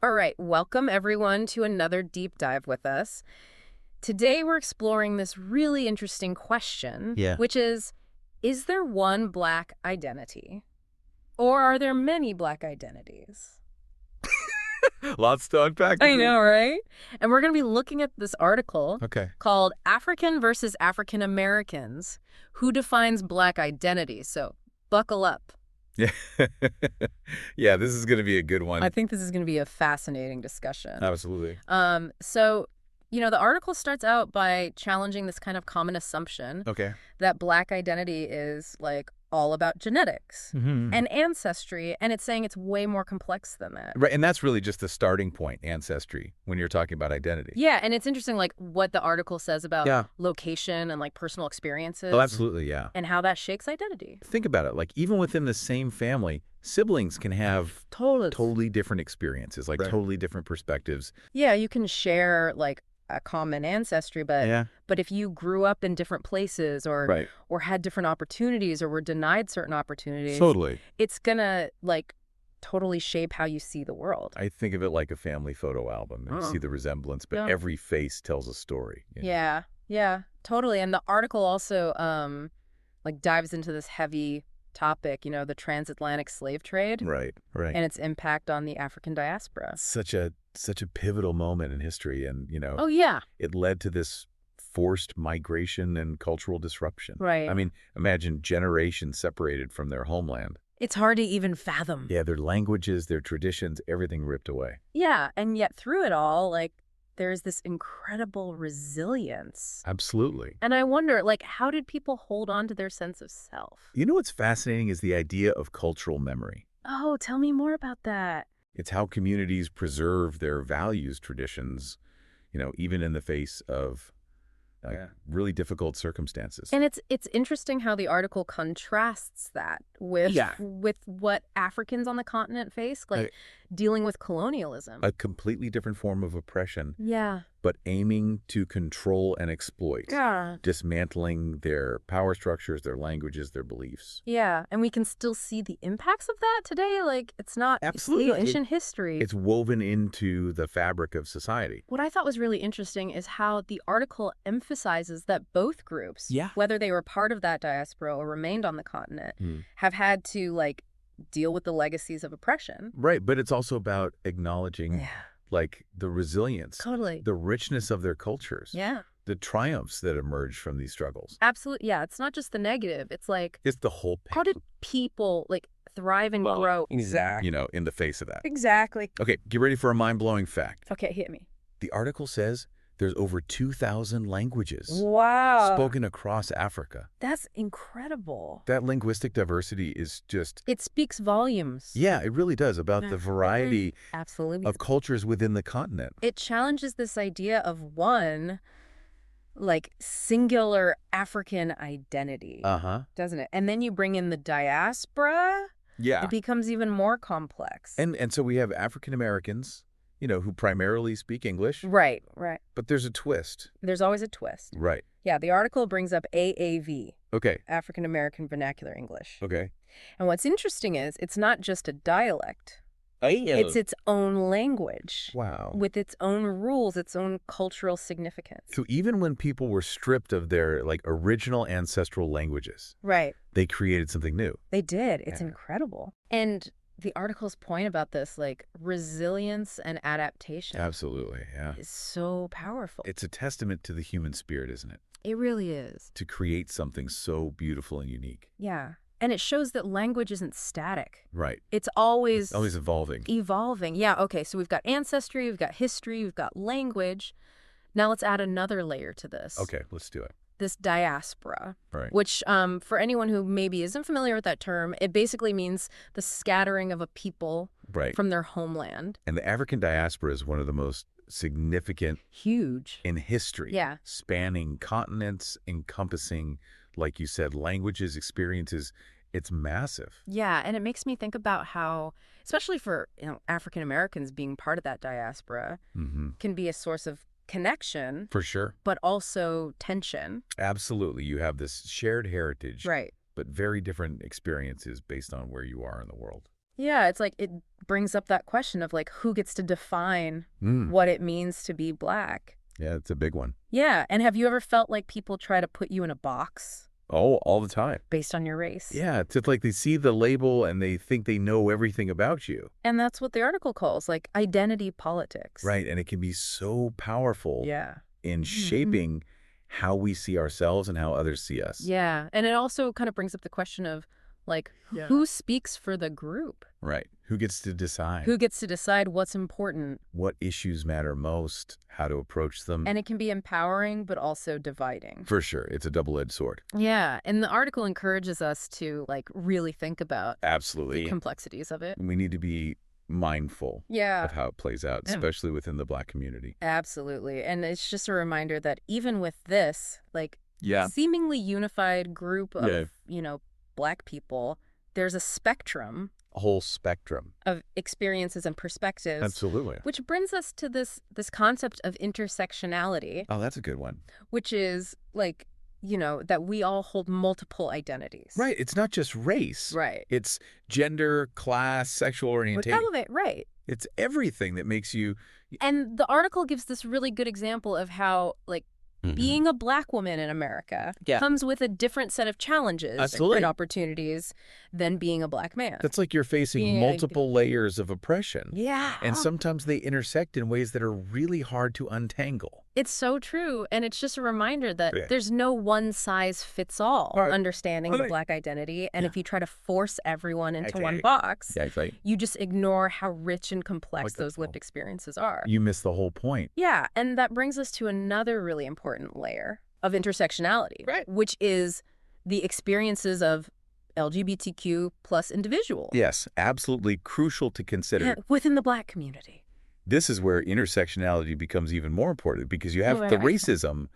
All right, welcome everyone to another deep dive with us. Today we're exploring this really interesting question, Yeah. which is there one Black identity? Or are there many Black identities? Lots to unpack. I know, right? And we're going to be looking at this article Okay. called African versus African Americans, Who Defines Black Identity? So buckle up. Yeah. Yeah, this is going to be a good one. I think this is going to be a fascinating discussion. Absolutely. The article starts out by challenging this kind of common assumption Okay. that Black identity is like all about genetics and ancestry, and it's saying it's way more complex than that. Right, and that's really just the starting point, ancestry, when you're talking about identity. Yeah, and it's interesting like what the article says about Yeah. location and like personal experiences Oh, absolutely, yeah. and how that shapes identity. Think about it. Like, even within the same family, siblings can have totally different experiences, like totally different perspectives. Yeah, you can share like a common ancestry, Yeah. but if you grew up in different places or had different opportunities or were denied certain opportunities, Totally. it's gonna like totally shape how you see the world. I think of it like a family photo album. You see the resemblance, but every face tells a story. You know? Yeah, totally. And the article also like dives into this heavy topic, the transatlantic slave trade. Right. And its impact on the African diaspora. Such a pivotal moment in history, and Oh, yeah. it led to this forced migration and cultural disruption. Right. I mean, imagine generations separated from their homeland. It's hard to even fathom. Yeah, their languages, their traditions, everything ripped away. Yeah, and yet through it all, like, there's this incredible resilience. Absolutely. And I wonder, like, how did people hold on to their sense of self? You know what's fascinating is the idea of cultural memory. Oh, tell me more about that. It's how communities preserve their values, traditions, even in the face of really difficult circumstances. And it's interesting how the article contrasts that with what Africans on the continent face, like dealing with colonialism. A completely different form of oppression. Yeah. But aiming to control and exploit. Yeah. Dismantling their power structures, their languages, their beliefs. Yeah, and we can still see the impacts of that today. Like, it's not Absolutely. ancient history. It's woven into the fabric of society. What I thought was really interesting is how the article emphasizes that both groups, whether they were part of that diaspora or remained on the continent, have had to, like, deal with the legacies of oppression. Right, but it's also about acknowledging, like, the resilience. Totally. The richness of their cultures. Yeah. The triumphs that emerge from these struggles. Absolutely. Yeah, it's not just the negative. It's like, it's the whole picture. How did people, like, thrive and grow? Exactly. In the face of that. Exactly. Okay, get ready for a mind-blowing fact. Okay, hit me. The article says there's over 2,000 languages spoken across Africa. That's incredible. That linguistic diversity is just... It speaks volumes. Yeah, it really does, about the variety Absolutely. of cultures within the continent. It challenges this idea of one, like, singular African identity. Doesn't it? And then you bring in the diaspora. Yeah. It becomes even more complex. And so we have African Americans, who primarily speak English. Right. But there's a twist. There's always a twist. Right. Yeah, the article brings up AAV. Okay. African American Vernacular English. Okay. And what's interesting is it's not just a dialect. It's its own language. Wow. With its own rules, its own cultural significance. So even when people were stripped of their, like, original ancestral languages, they created something new. They did. It's incredible. And the article's point about this, like, resilience and adaptation. Absolutely, yeah. Is so powerful. It's a testament to the human spirit, isn't it? It really is. To create something so beautiful and unique. Yeah. And it shows that language isn't static. Right. It's always evolving. Evolving. Yeah, okay. So we've got ancestry, we've got history, we've got language. Now let's add another layer to this. Okay, let's do it. This diaspora, right. Which for anyone who maybe isn't familiar with that term, it basically means the scattering of a people from their homeland. And the African diaspora is one of the most significant, huge in history, spanning continents, encompassing, like you said, languages, experiences. It's massive. Yeah, and it makes me think about how, especially for African Americans being part of that diaspora, can be a source of connection. For sure. But also tension. Absolutely. You have this shared heritage. Right. But very different experiences based on where you are in the world. Yeah, it's like it brings up that question of like who gets to define what it means to be Black. Yeah, it's a big one. Yeah, and have you ever felt like people try to put you in a box Oh, all the time. based on your race? Yeah, it's just like they see the label and they think they know everything about you. And that's what the article calls like identity politics. Right, and it can be so powerful in shaping how we see ourselves and how others see us. Yeah, and it also kind of brings up the question of like who speaks for the group? Right. Who gets to decide? Who gets to decide what's important? What issues matter most, how to approach them. And it can be empowering, but also dividing. For sure. It's a double-edged sword. Yeah, and the article encourages us to like really think about Absolutely. the complexities of it. We need to be mindful of how it plays out, especially within the Black community. Absolutely. And it's just a reminder that even with this, like seemingly unified group of, Black people, there's a spectrum. A whole spectrum Of experiences and perspectives. Absolutely. Which brings us to this concept of intersectionality. Oh, that's a good one. Which is like, that we all hold multiple identities. Right. It's not just race. Right. It's gender, class, sexual orientation. Right. It's everything that makes you... And the article gives this really good example of how, like, being a Black woman in America comes with a different set of challenges and opportunities than being a Black man. That's like you're facing multiple layers of oppression. Yeah. And sometimes they intersect in ways that are really hard to untangle. It's so true. And it's just a reminder that there's no one-size-fits-all understanding of Black identity. And if you try to force everyone into one box, you just ignore how rich and complex those lived experiences are. You miss the whole point. Yeah. And that brings us to another really important layer of intersectionality, which is the experiences of LGBTQ plus individuals. Yes, absolutely crucial to consider. Within the Black community. This is where intersectionality becomes even more important because you have the racism,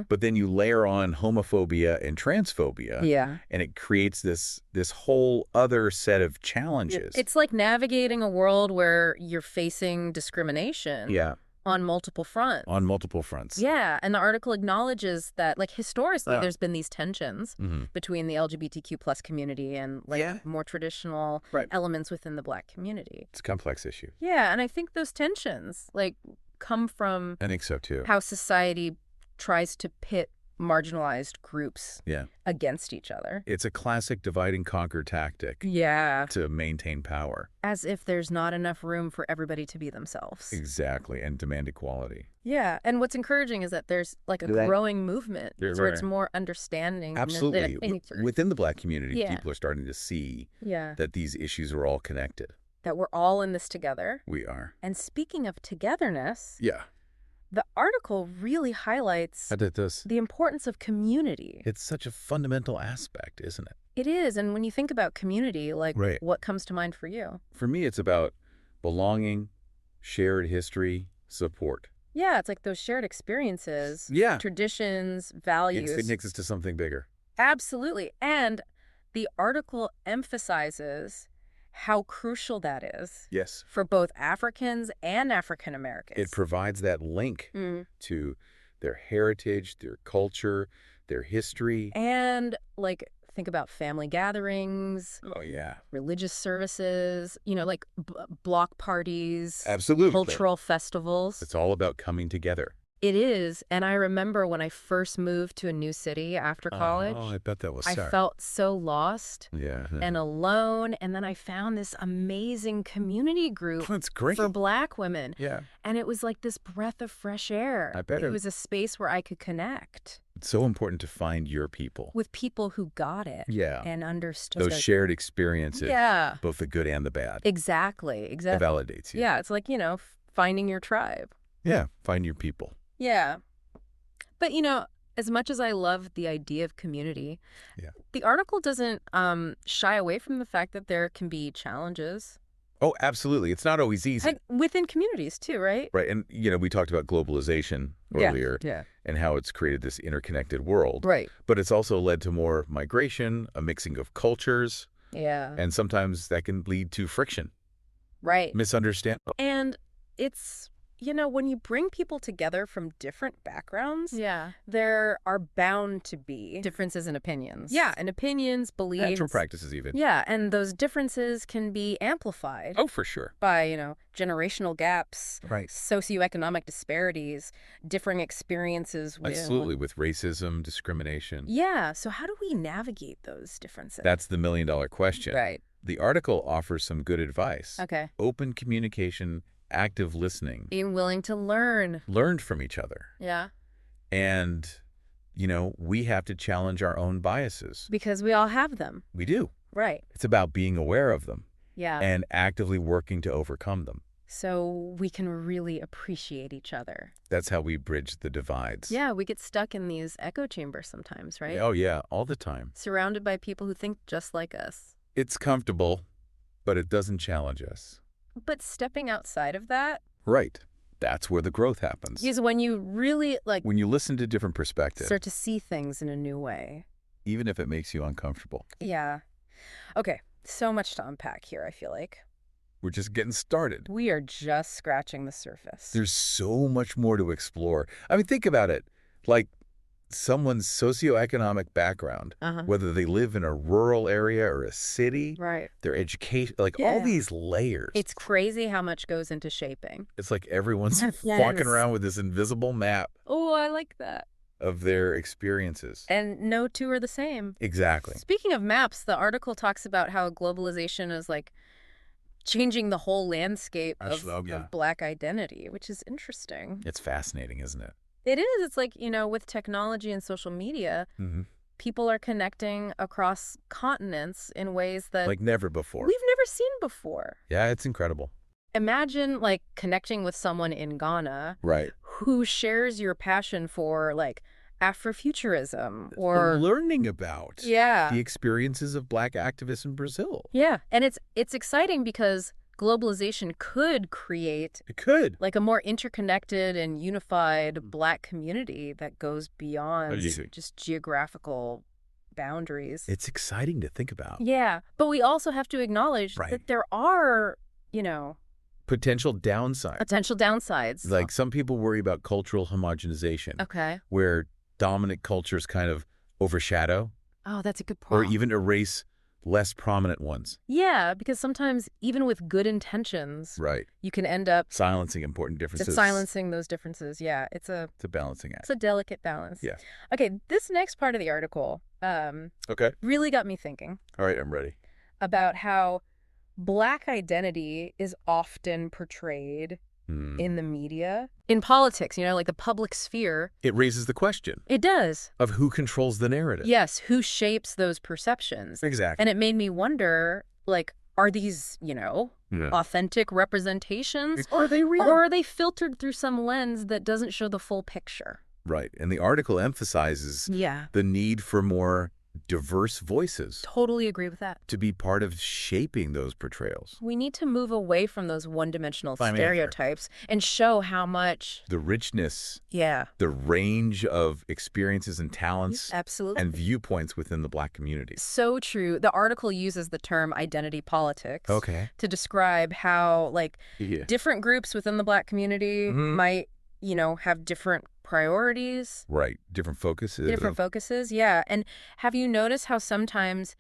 but then you layer on homophobia and transphobia. Yeah. And it creates this whole other set of challenges. It's like navigating a world where you're facing discrimination. Yeah. On multiple fronts. On multiple fronts. Yeah. And the article acknowledges that, like, historically, there's been these tensions between the LGBTQ plus community and, like, more traditional elements within the Black community. It's a complex issue. Yeah. And I think those tensions, like, come from... I think so, too. How society tries to pit marginalized groups against each other. It's a classic divide and conquer tactic to maintain power. As if there's not enough room for everybody to be themselves. Exactly, and demand equality. Yeah, and what's encouraging is that there's like a growing movement towards more understanding. Absolutely. Within the Black community, people are starting to see that these issues are all connected. That we're all in this together. We are. And speaking of togetherness... The article really highlights the importance of community. It's such a fundamental aspect, isn't it? It is. And when you think about community, like what comes to mind for you? For me, it's about belonging, shared history, support. Yeah, it's like those shared experiences, traditions, values. It takes us to something bigger. Absolutely. And the article emphasizes how crucial that is for both Africans and African Americans. It provides that link to their heritage, their culture, their history. And, like, think about family gatherings. Oh, yeah. Religious services, like block parties. Absolutely. Cultural festivals. It's all about coming together. It is. And I remember when I first moved to a new city after college. Oh, I bet that was I sad. felt so lost and alone. And then I found this amazing community group That's great. for Black women. Yeah. And it was like this breath of fresh air. I bet it was a space where I could connect. It's so important to find your people. With people who got it. Yeah. And understood. Those shared experiences. Yeah. Both the good and the bad. Exactly. It validates you. Yeah. It's like, finding your tribe. Yeah. Find your people. Yeah. But, as much as I love the idea of community, the article doesn't shy away from the fact that there can be challenges. Oh, absolutely. It's not always easy. And within communities, too, right? Right. And, we talked about globalization earlier and how it's created this interconnected world. Right. But it's also led to more migration, a mixing of cultures. Yeah. And sometimes that can lead to friction. Right. Misunderstanding. And it's when you bring people together from different backgrounds, there are bound to be differences in opinions. Yeah, and opinions, beliefs. Natural practices even. Yeah, and those differences can be amplified. Oh, for sure. By, generational gaps, right, socioeconomic disparities, differing experiences with... Absolutely, with racism, discrimination. Yeah, so how do we navigate those differences? That's the million-dollar question. Right. The article offers some good advice. Okay. Open communication, active listening. Being willing to learn. Learn from each other. Yeah. And, we have to challenge our own biases. Because we all have them. We do. Right. It's about being aware of them. Yeah. And actively working to overcome them. So we can really appreciate each other. That's how we bridge the divides. Yeah, we get stuck in these echo chambers sometimes, right? Oh, yeah, all the time. Surrounded by people who think just like us. It's comfortable, but it doesn't challenge us. But stepping outside of that... Right. That's where the growth happens. Is when you really, when you listen to different perspectives. Start to see things in a new way. Even if it makes you uncomfortable. Yeah. Okay, so much to unpack here, I feel like. We're just getting started. We are just scratching the surface. There's so much more to explore. I mean, think about it. Like someone's socioeconomic background, whether they live in a rural area or a city, right? Their education, all these layers. It's crazy how much goes into shaping. It's like everyone's walking around with this invisible map. Oh, I like that. Of their experiences. And no two are the same. Exactly. Speaking of maps, the article talks about how globalization is changing the whole landscape of Black identity, which is interesting. It's fascinating, isn't it? It is. It's with technology and social media, people are connecting across continents in ways that... like never before. We've never seen before. Yeah, it's incredible. Imagine, connecting with someone in Ghana... right. who shares your passion for, Afrofuturism or... learning about the experiences of Black activists in Brazil. Yeah, and it's exciting because... globalization could create... It could. a more interconnected and unified Black community that goes beyond just geographical boundaries. It's exciting to think about. Yeah, but we also have to acknowledge that there are, potential downsides. Potential downsides. Some people worry about cultural homogenization. Okay. Where dominant cultures kind of overshadow. Oh, that's a good point. Or even erase less prominent ones. Yeah, because sometimes even with good intentions, you can end up silencing important differences. Silencing those differences. Yeah, it's a balancing act. It's a delicate balance. Yeah. Okay, this next part of the article really got me thinking. All right, I'm ready. About how Black identity is often portrayed in the media. In politics, the public sphere. It raises the question. It does. Of who controls the narrative. Yes, who shapes those perceptions. Exactly. And it made me wonder, are these, authentic representations? Are they real? Or are they filtered through some lens that doesn't show the full picture? Right. And the article emphasizes the need for more diverse voices. Totally agree with that. To be part of shaping those portrayals. We need to move away from those one-dimensional stereotypes and show how much... the richness, the range of experiences and talents and viewpoints within the Black community. So true. The article uses the term identity politics to describe how, different groups within the Black community might, have different priorities. Right. Different focuses. Different focuses, yeah. And have you noticed how sometimes,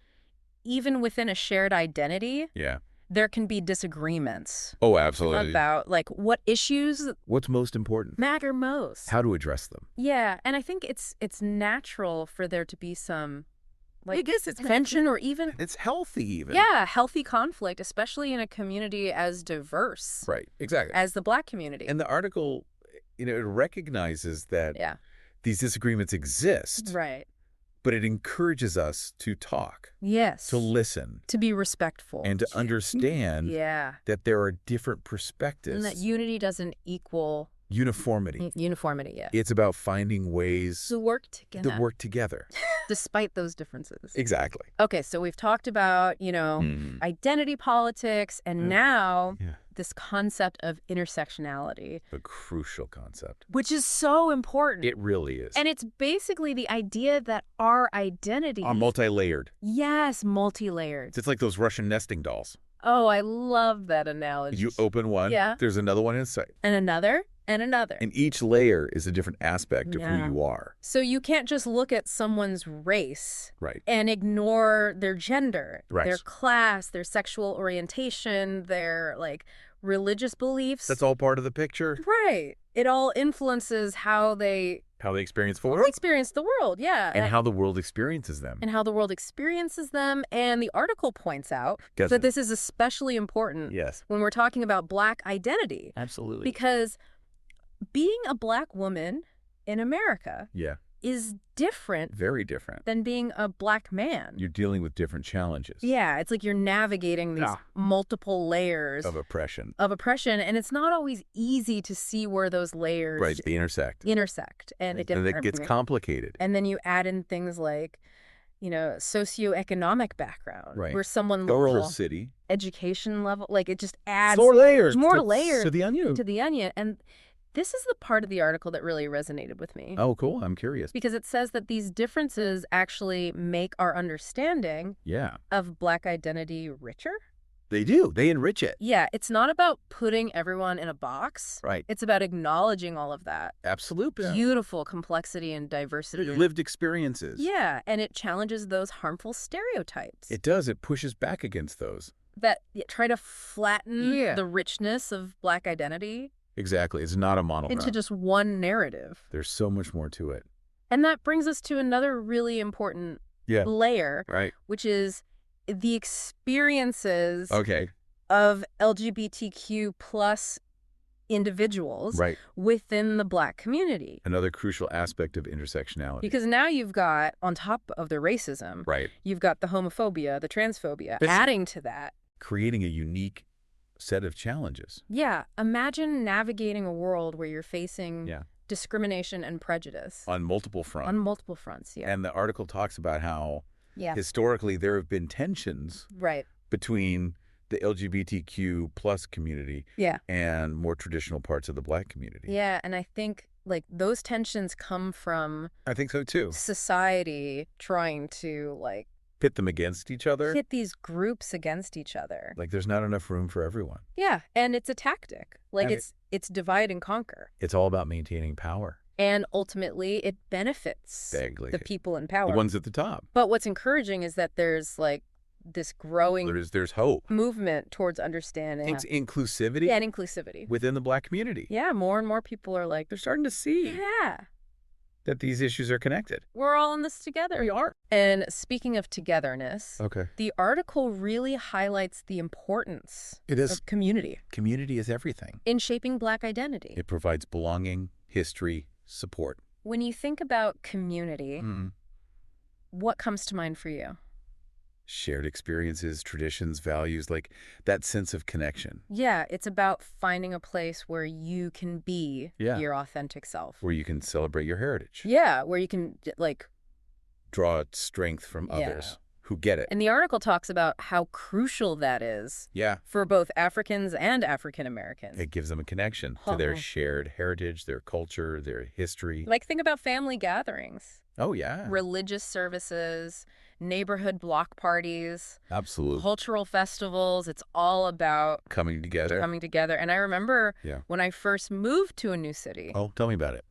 even within a shared identity, there can be disagreements? Oh, absolutely. About, what issues... what's most important? Matter most. How to address them. Yeah, and I think it's natural for there to be some, I guess it's tension or even... it's healthy even. Yeah, healthy conflict, especially in a community as diverse. Right, exactly. As the Black community. And the article... it recognizes that these disagreements exist. Right. But it encourages us to talk. Yes. To listen. To be respectful. And to understand that there are different perspectives. And that unity doesn't equal... uniformity. Uniformity, yeah. It's about finding ways... to work together. To work together. Despite those differences. Exactly. Okay, so we've talked about, identity politics, and now this concept of intersectionality. A crucial concept. Which is so important. It really is. And it's basically the idea that our identities... are multi-layered. Yes, multi-layered. It's like those Russian nesting dolls. Oh, I love that analogy. You open one, there's another one in sight. And another, and another. And each layer is a different aspect of who you are. So you can't just look at someone's race and ignore their gender, their class, their sexual orientation, their, like, religious beliefs. That's all part of the picture. Right. It all influences how they experience the world. Experience the world, yeah. And how the world experiences them. And how the world experiences them. And the article points out that this is especially important when we're talking about Black identity. Absolutely. Because being a Black woman in America is different. Very different. Than being a Black man. You're dealing with different challenges. Yeah, it's like you're navigating these multiple layers. Of oppression. And it's not always easy to see where those layers... Right, they intersect. And it gets complicated. And then you add in things like, you know, socioeconomic background. Right. Where someone... Rural city. Education level. Like, it just adds... More layers. To the onion. To the onion. And this is the part of the article that really resonated with me. Oh, cool. I'm curious. Because it says that these differences actually make our understanding of Black identity richer. They do. They enrich it. Yeah. It's not about putting everyone in a box. Right. It's about acknowledging all of that. Absolutely. Beautiful complexity and diversity. Lived experiences. Yeah. And it challenges those harmful stereotypes. It does. It pushes back against those. That try to flatten the richness of Black identity. Exactly. It's not a monolith. Into just one narrative. There's so much more to it. And that brings us to another really important layer, which is the experiences of LGBTQ plus individuals within the Black community. Another crucial aspect of intersectionality. Because now you've got, on top of the racism, you've got the homophobia, the transphobia, adding to that. Creating a unique set of challenges. Yeah. Imagine navigating a world where you're facing discrimination and prejudice. On multiple fronts. On multiple fronts, And the article talks about how historically there have been tensions between the LGBTQ plus community and more traditional parts of the Black community. Yeah, and I think like those tensions come from I think so too. Society trying to like pit them against each other. Pit these groups against each other. Like there's not enough room for everyone. Yeah, and it's a tactic. Like it's divide and conquer. It's all about maintaining power. And ultimately it benefits the people in power. The ones at the top. But what's encouraging is that there's like this growing there's hope. Movement towards understanding. Inclusivity. Yeah, and inclusivity. Within the Black community. Yeah, more and more people are like... They're starting to see. Yeah. That these issues are connected. We're all in this together. We are. And speaking of togetherness, okay, the article really highlights the importance of community. Community is everything. In shaping Black identity. It provides belonging, history, support. When you think about community, what comes to mind for you? Shared experiences, traditions, values, like that sense of connection. Yeah, it's about finding a place where you can be your authentic self. Where you can celebrate your heritage. Yeah, where you can, like... draw strength from others who get it. And the article talks about how crucial that is for both Africans and African Americans. It gives them a connection to their shared heritage, their culture, their history. Like, think about family gatherings. Oh, yeah. Religious services, neighborhood block parties. Absolutely. Cultural festivals. It's all about coming together. And I remember when I first moved to a new city. Oh, tell me about it.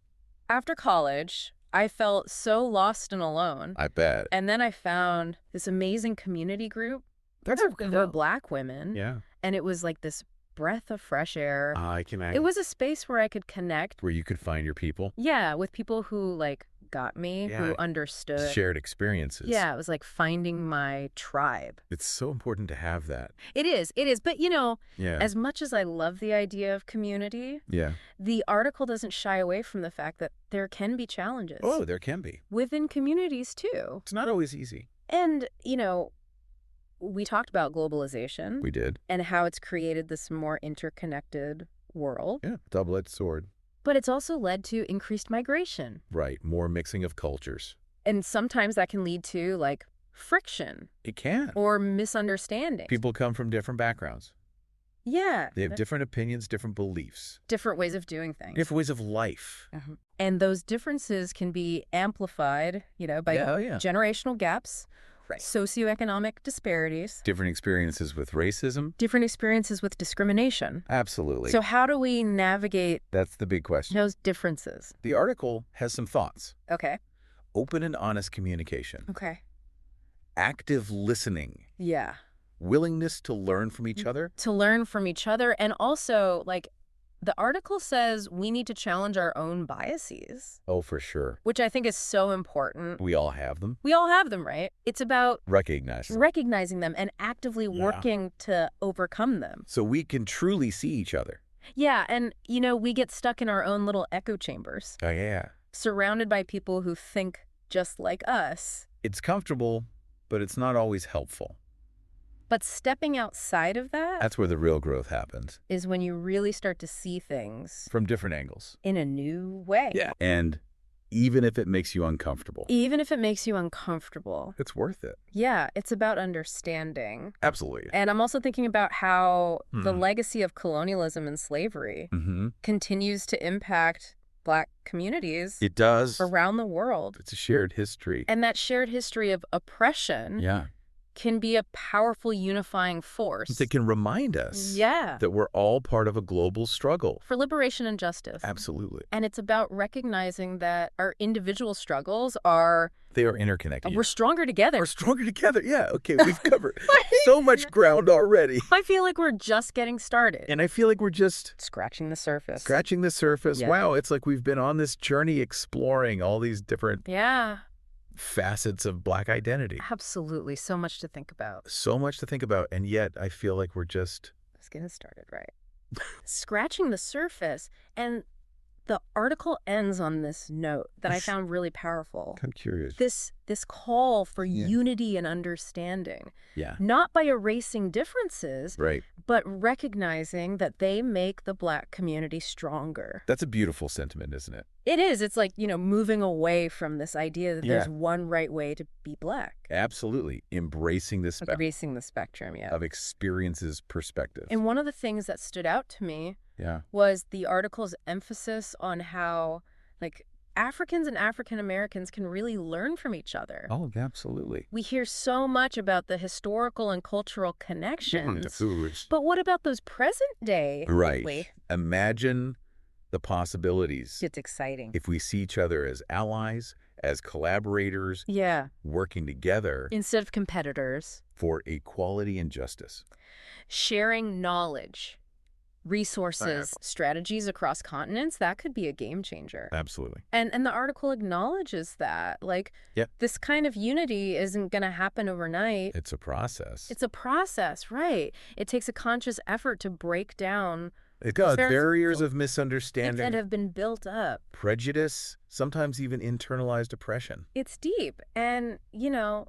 After college, I felt so lost and alone. I bet. And then I found this amazing community group. That's for Black women. Yeah. And it was like this breath of fresh air. I can imagine. It was a space where I could connect. Where you could find your people. Yeah, with people who like got me, who understood. Shared experiences. Yeah, it was like finding my tribe. It's so important to have that. It is. But, you know, as much as I love the idea of community, the article doesn't shy away from the fact that there can be challenges. Oh, there can be. Within communities, too. It's not always easy. And, you know, we talked about globalization. We did. And how it's created this more interconnected world. Yeah, double-edged sword. But it's also led to increased migration. Right, more mixing of cultures. And sometimes that can lead to, like, friction. It can. Or misunderstanding. People come from different backgrounds. Yeah. They have different opinions, different beliefs. Different ways of doing things. Different ways of life. And those differences can be amplified, you know, by generational gaps Right. Socioeconomic disparities. Different experiences with racism. Different experiences with discrimination. Absolutely. So how do we navigate That's the big question. those differences? The article has some thoughts. Okay. Open and honest communication. Okay. Active listening. Yeah. Willingness to learn from each other. To learn from each other. And also, like, the article says we need to challenge our own biases. Oh, for sure. Which I think is so important. We all have them. We all have them, right? It's about recognizing them and actively working to overcome them. So we can truly see each other. Yeah, and, you know, we get stuck in our own little echo chambers. Oh, yeah. Surrounded by people who think just like us. It's comfortable, but it's not always helpful. But stepping outside of that... That's where the real growth happens. ...is when you really start to see things... from different angles. ...in a new way. Yeah. And even if it makes you uncomfortable. Even if it makes you uncomfortable. It's worth it. Yeah, it's about understanding. Absolutely. And I'm also thinking about how the legacy of colonialism and slavery continues to impact Black communities. It does. Around the world. It's a shared history. And that shared history of oppression... Yeah. can be a powerful unifying force. That can remind us that we're all part of a global struggle. For liberation and justice. Absolutely. And it's about recognizing that our individual struggles are... They are interconnected. We're stronger together. We're stronger together. Yeah, okay, we've covered so much ground already. I feel like we're just getting started. And I feel like we're just... scratching the surface. Scratching the surface. Yeah. Wow, it's like we've been on this journey exploring all these different... Yeah. facets of Black identity. Absolutely. So much to think about. So much to think about. And yet I feel like we're just... Let's get it started, right? Scratching the surface. And the article ends on this note that I found really powerful. I'm curious. This call for unity and understanding. Yeah. Not by erasing differences, right, but recognizing that they make the Black community stronger. That's a beautiful sentiment, isn't it? It is. It's like, you know, moving away from this idea that there's one right way to be Black. Absolutely. Embracing the spectrum. Embracing the spectrum, yeah. Of experiences, perspectives. And one of the things that stood out to me was the article's emphasis on how, like, Africans and African Americans can really learn from each other. Oh, absolutely. We hear so much about the historical and cultural connections. But what about those present day? Right. Imagine the possibilities. It's exciting. If we see each other as allies, as collaborators, working together. Instead of competitors. For equality and justice. Sharing knowledge. Resources, strategies across continents, that could be a game changer. Absolutely. And the article acknowledges that. Like, this kind of unity isn't going to happen overnight. It's a process. It's a process, right. It takes a conscious effort to break down barriers of misunderstanding that have been built up. Prejudice, sometimes even internalized oppression. It's deep. And, you know,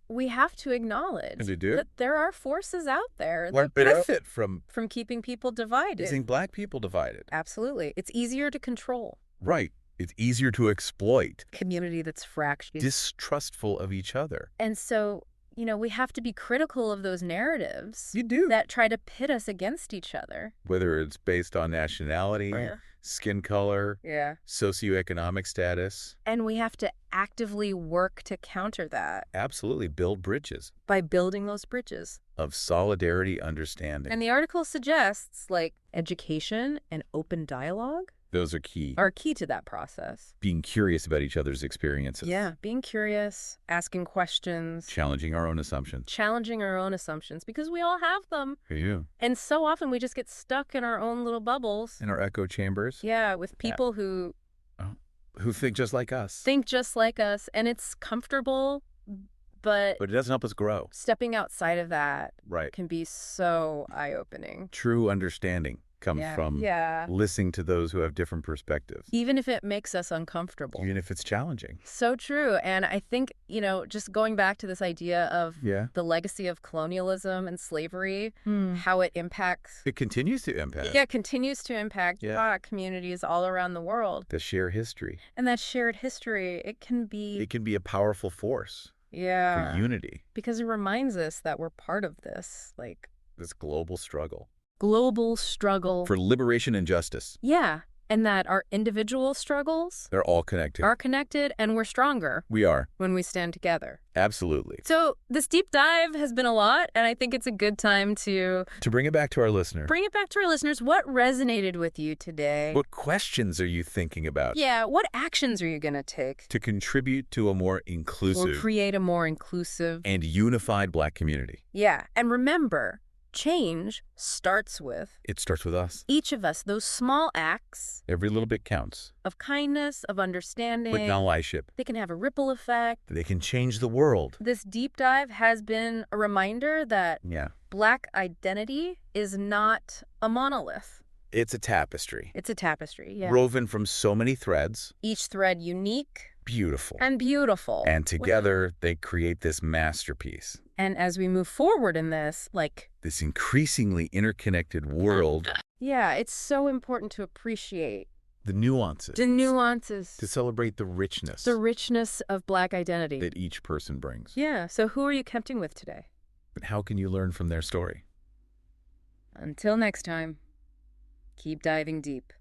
we have to acknowledge that there are forces out there that benefit from keeping people divided. Keeping Black people divided. Absolutely. It's easier to control. Right. It's easier to exploit. Community that's fractured. Distrustful of each other. And so, you know, we have to be critical of those narratives. You do. That try to pit us against each other. Whether it's based on nationality, skin color, socioeconomic status. And we have to actively work to counter that. Absolutely. Build bridges. By building those bridges. Of solidarity, understanding. And the article suggests, like, education and open dialogue. Those are key. Are key to that process. Being curious about each other's experiences. Yeah, being curious, asking questions. Challenging our own assumptions. Challenging our own assumptions, because we all have them. Yeah. And so often we just get stuck in our own little bubbles. In our echo chambers. Yeah, with people who think just like us. Think just like us, and it's comfortable, but it doesn't help us grow. Stepping outside of that can be so eye-opening. True understanding comes from listening to those who have different perspectives. Even if it makes us uncomfortable. Even if it's challenging. So true. And I think, you know, just going back to this idea of the legacy of colonialism and slavery, how it impacts... It continues to impact. Yeah, it continues to impact communities all around the world. The shared history. And that shared history, it can be a powerful force. Yeah. For unity. Because it reminds us that we're part of this, like... This global struggle. Global struggle. For liberation and justice. Yeah. And that our individual struggles... They're all connected. ...are connected, and we're stronger. We are. When we stand together. Absolutely. So this deep dive has been a lot, and I think it's a good time to... To bring it back to our listener. Bring it back to our listeners. What resonated with you today? What questions are you thinking about? Yeah, what actions are you going to take? To contribute to a more inclusive... Or create a more inclusive... and unified Black community. Yeah, and remember... Change starts with... It starts with us. Each of us, those small acts... Every little bit counts. Of kindness, of understanding... With allyship. They can have a ripple effect. They can change the world. This deep dive has been a reminder that... Black identity is not a monolith. It's a tapestry. It's a tapestry, yeah. Woven from so many threads. Each thread unique. Beautiful. And beautiful. And together, they create this masterpiece. And as we move forward in this, this increasingly interconnected world... Yeah, it's so important to appreciate... The nuances. The nuances. To celebrate the richness. The richness of Black identity. That each person brings. Yeah, so who are you connecting with today? But how can you learn from their story? Until next time, keep diving deep.